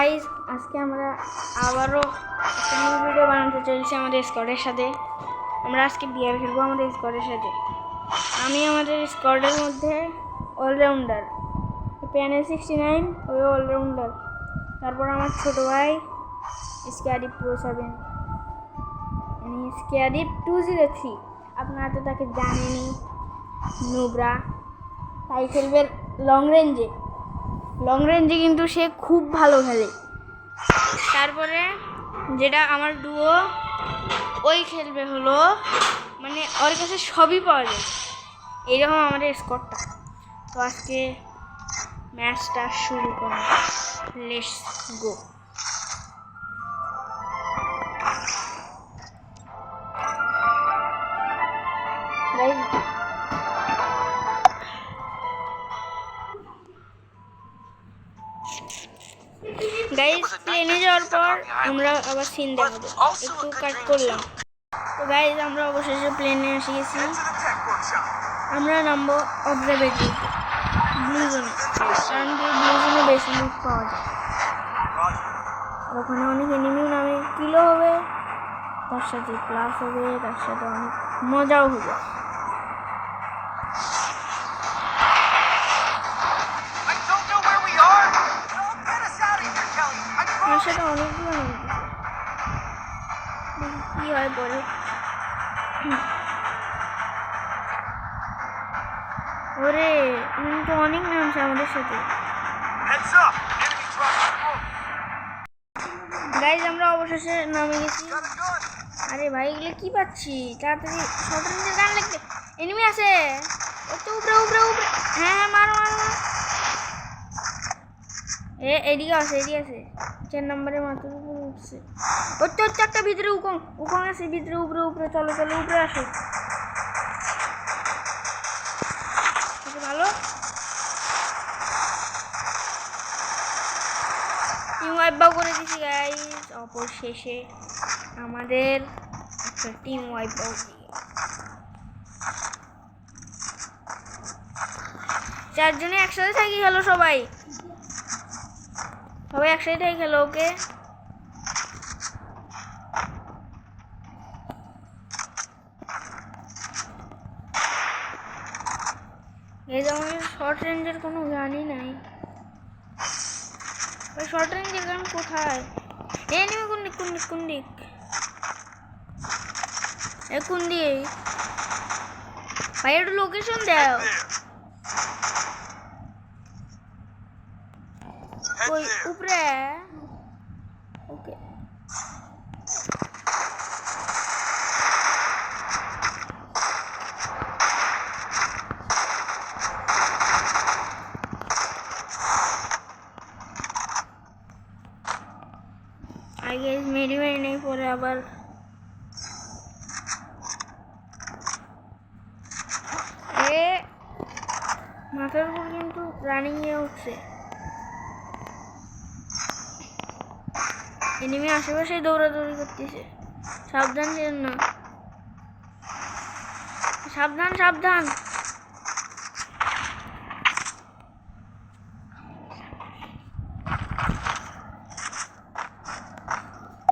Guys আজকে আমরা আবারও একটা নিউ ভিডিও বানাতে চলেছি আমাদের স্কোয়াডের সাথে। আমরা আজকে বিয়ার খেলবো আমাদের স্কোয়াডের সাথে। আমি আমাদের স্কোয়াডের মধ্যে অলরাউন্ডার, প্যানে 69 ওই অলরাউন্ডার। তারপর আমার ছোটো ভাই স্ক্যাডিপ প্রো 7, মানে স্ক্যাডিপ 203। আপনারা তো তাকে জানেনই, নুবরা। তাই খেলবে লং রেঞ্জে কিন্তু সে খুব ভালো খেলে। তারপরে যেটা আমার ডুও, ওই খেলবে হলো, মানে ওর কাছে সবই পাওয়া যায়। এইরকম আমাদের স্কোরটা। তো আজকে ম্যাচটা শুরু করা, লেটস গো। গাইজ প্লেনে যাওয়ার পর আমরা আবার সিন দেখাবো, একটু কাট করলাম। তো গাইজ আমরা অবশেষে প্লেনে এসে গেছি। আমরা নামবো অবজারভেটরিতে, ব্লু জোনে, কারণ কি ব্লু জোনে বেশি লুট পাওয়া যায়। ওখানে অনেক এনিমিও নামে, কিলো হবে, তার সাথে প্লাস হবে, তার সাথে অনেক মজাও হবে। আমার সাথে অনেকগুলো নামতেছে, কি হয় পরে। ওরে কিন্তু অনেক নামছে আমাদের সাথে। গাইজ আমরা অবশেষে নামে গেছি। আরে ভাই এগুলো কি পাচ্ছি, তাড়াতাড়ি শর্ট রেঞ্জের গান লাগবে। এনিমি আছে, ওই তো উপরে উপরে উপরে। হ্যাঁ মারো মারো মারো। এদিকে আছে 4 নম্বরের মাথার উপরে উঠছে। ওই তো একটা ভিতরে উকং আছে, ভিতরে উপরে উপরে। চলো চলো উপরে আসো। ভালো টিম ওয়াইপও করে দিছি গাইস। অবশেষে আমাদের একটা টিম ওয়াইপও। চারজনে একসাথে থাকি খেলো, সবাই একসাথে থাকি খেলো। ওকে এই যে আমাদের শর্ট রেঞ্জের কোনো গানই নাই। ওই শর্ট রেঞ্জের গান কোথায়? এনিমি কোন দিক কোন দিক ভাই একটু লোকেশন দাও। ওই উপরে। ওকে আগে মেরি নেই, পরে আবার মাথার উপর কিন্তু রানিং এ উঠছে। এনিমি আশেপাশে দৌড়াদৌড়ি করতেছে, সাবধান যেন না। সাবধান।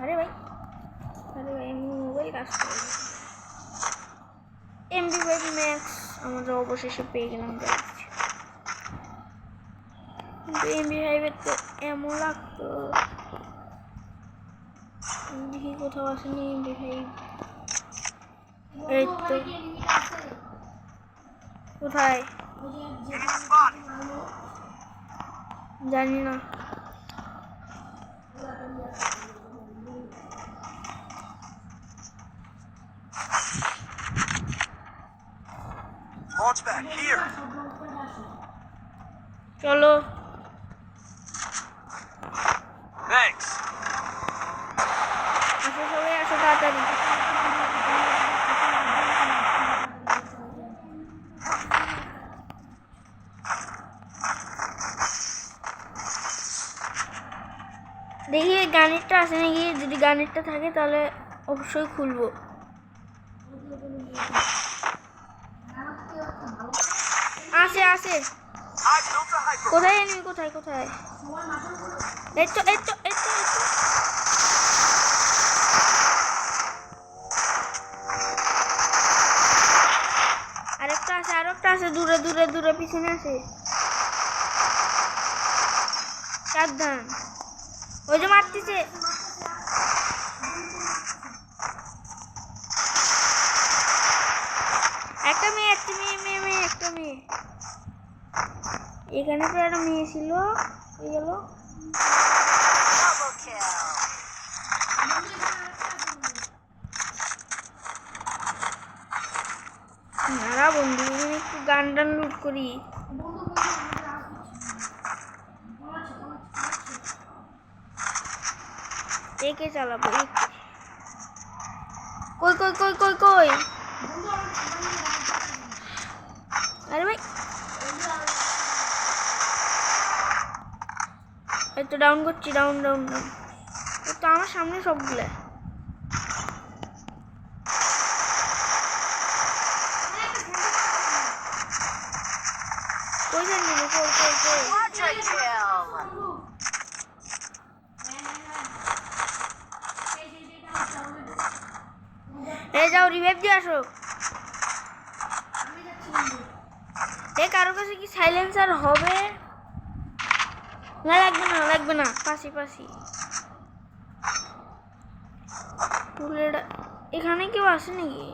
আরে ভাই আমি মোবাইল কাজ করে MP5 ম্যাক্স আমরা অবশেষে পেয়ে গেলাম। কিন্তু MP5 এর তো এমন লাগতো, দেখি কোথাও আসেনি MP5। এই তো কোথায় জানি না। চলো সবাই আসো তাড়াতাড়ি। দেখি গানেরটা আছে নাকি, যদি গানেরটা থাকে তাহলে অবশ্যই খুলবো। আছে কোথায় এনিমি, কোথায় এই তো আছে, দূরে দূরে দূরে পিছনে আছে। সাবধান, ওই যে মারতেছে। একটা মেয়ে, একটা মেয়ে, মেয়ে মেয়ে, একটা মেয়ে। এখানে তো একটা মেয়ে ছিল, হয়ে গেল। নারা বন্ধু, এখানে একটু গান টান লুট করি। একে চালাবো, কই কই কই কই কই। আরে ভাই, এই তো ডাউন করছি, ডাউন ডাউন ডাউন। তো আমার সামনে সবগুলো। কই জানি না, কই কই কই। এই যাও, রিভাইভ দিয়ে আসো। এই কারো কাছে কি সাইলেন্সার হবে? না লাগবে না, লাগবে না। পাশি পাশি এখানে কেউ আসে নাকি?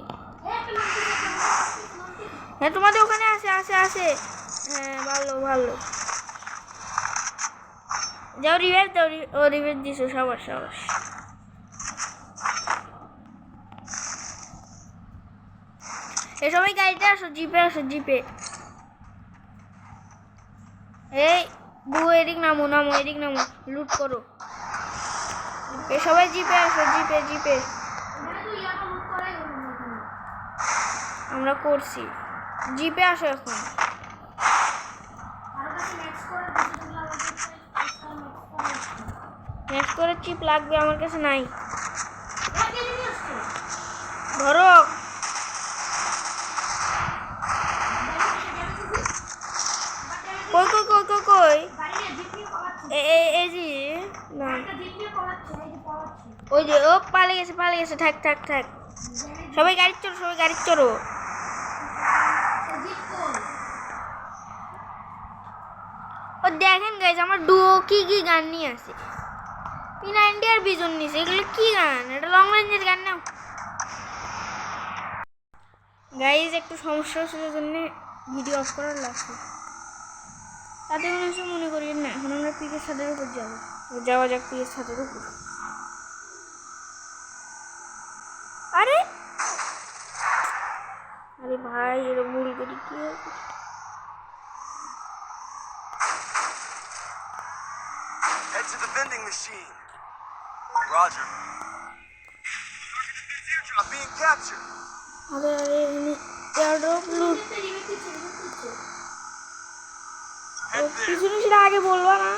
হ্যাঁ, তোমাদের ওখানে আসে আসে আসে। হ্যাঁ, ভালো ভালো। যাও রিভাইভ দাও। ও রিভাইভ দিছো, সাবাস সাবাস। এ সবাই গাড়িতে আসো, জিপে আসো, জিপে। এই বউ, এদিক নামো নামো, এদিক নামো, লুট করো। এ সবাই জিপে আসো, জিপে জিপে। আমরা করছি, জিপে আসো এখন। নেক্সট করে চিপ লাগবে, আমার কাছে নাই। ধরো। কই কই কই কই কই। এই যে না, ওই যে ও পালিয়ে গেছে, পালিয়ে গেছে। থাক থাক থাক, সবাই গাড়ি চড়ো, সবাই গাড়ি চড়ো। ও দেখেন গাইজ, আমার ডুও কি কি গান নিয়ে আছে। P90 আর বিজন নিছে, এগুলো কি গান? এটা লং রেঞ্জের গান না গাইজ। একটু সমস্যা ছিল জন্য ভিডিও অফ করার লাগছে। তাতে কোনো কিছু মনে করি না। এখন আমরা পিকের ছাদের উপর যাবো। যাওয়া যাক পিকের ছাদের উপর। আরে আরে ভাই, এরকম ভুল করি কি হবে? Head to the vending machine. Roger. Airdrop being captured. আরে আরে, এয়ারড্রপ লুট। পিছনে সেটা আগে বলবা না।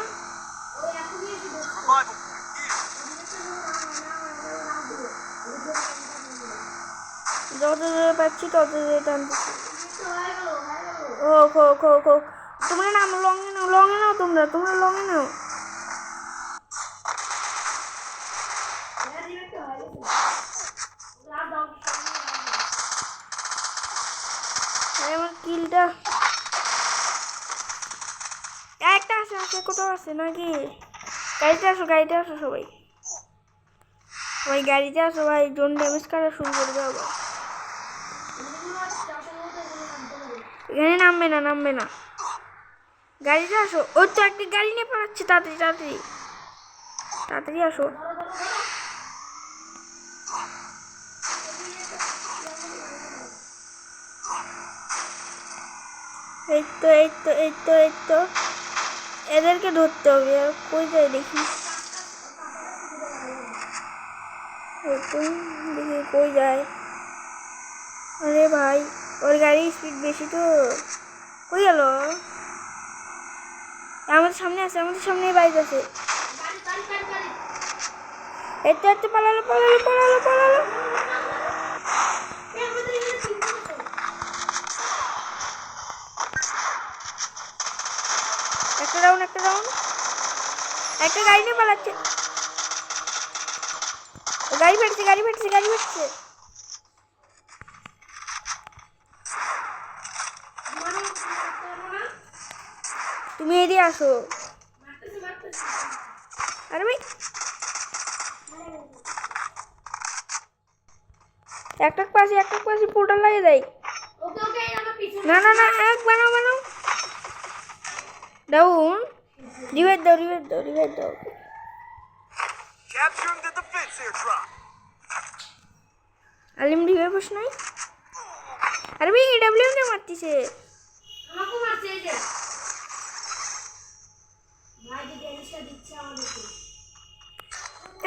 Revival point here. যত দূরে পাচ্ছি তত দূরে টানতেছি। ও খো খো খো, তোমরা নাম লঙে নাও, লঙে নাও, তোমরা তোমরা লঙে নাও। আমার কিলটা একটা আছে, আছে কোথাও আছে নাকি? গাড়িতে আসো, গাড়িতে আসো সবাই, সবাই গাড়িতে আসো ভাই। জোন ড্যামেজ করা শুরু করবে আবার। এখানে নামবে না, নামবে না। গাড়িতে আসো। ওই তো একটা গাড়ি নিয়ে পালাচ্ছে, তাড়াতাড়ি তাড়াতাড়ি তাড়াতাড়ি আসো। এই তো এই তো এই তো এই তো, এদেরকে ধরতে হবে। আর কই যায় দেখি, দেখি কই যায়। আরে ভাই, ওর গাড়ির স্পিড বেশি তো। কই গেল? আমাদের সামনে আছে, আমাদের সামনে বাইক আছে। এত এত পালালো পালালো পালালো পালালো। একটা রাউন্ড, একটা রাউন্ড। একটা গাড়ি নিয়ে পালাচ্ছে। গাড়ি ফেটছে, গাড়ি ফেটছে, গাড়ি ফেটছে। এদিকে আসো। আরে ভাই একটা পাশে পোর্টাল লাগিয়ে দেয়। না না না এক বানাও ডাউন রিভাইভ দাও। Capturing the defense airdrop. Alim revive boss নাই। আরে ভাই এডব্লিউ নে মারতিছে।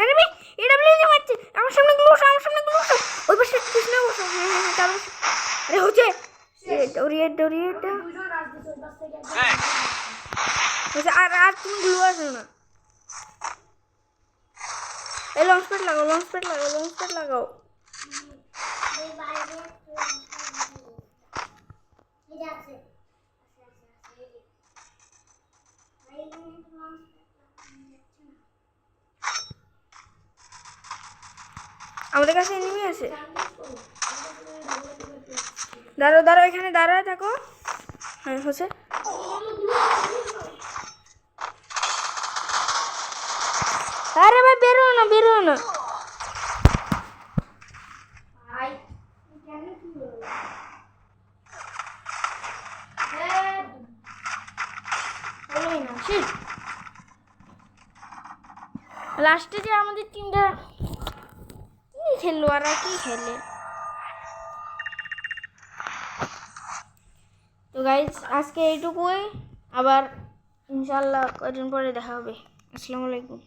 আরে ভাই এডব্লিউ নে মারছে। আমার সামনে গ্লু ওই পাশে কৃষ্ণ বসো। হ্যাঁ তারপর আরে হচ্ছে দৌড়িয়ে আর তুমি গ্লু আসো না। এই লঞ্চ প্যাড লাগাও। আমাদের কাছে এনিমি আছে। দাঁড়াও এখানে দাঁড়ায় থাকো। হ্যাঁ হচ্ছে আরে ভাই বেরো না লাস্টে যে আমাদের টিমটা কি খেললো আর কি খেলে। তো গাইজ আজকে এইটুকুই, আবার ইনশাল্লাহ কদিন পরে দেখা হবে। আসসালামু আলাইকুম।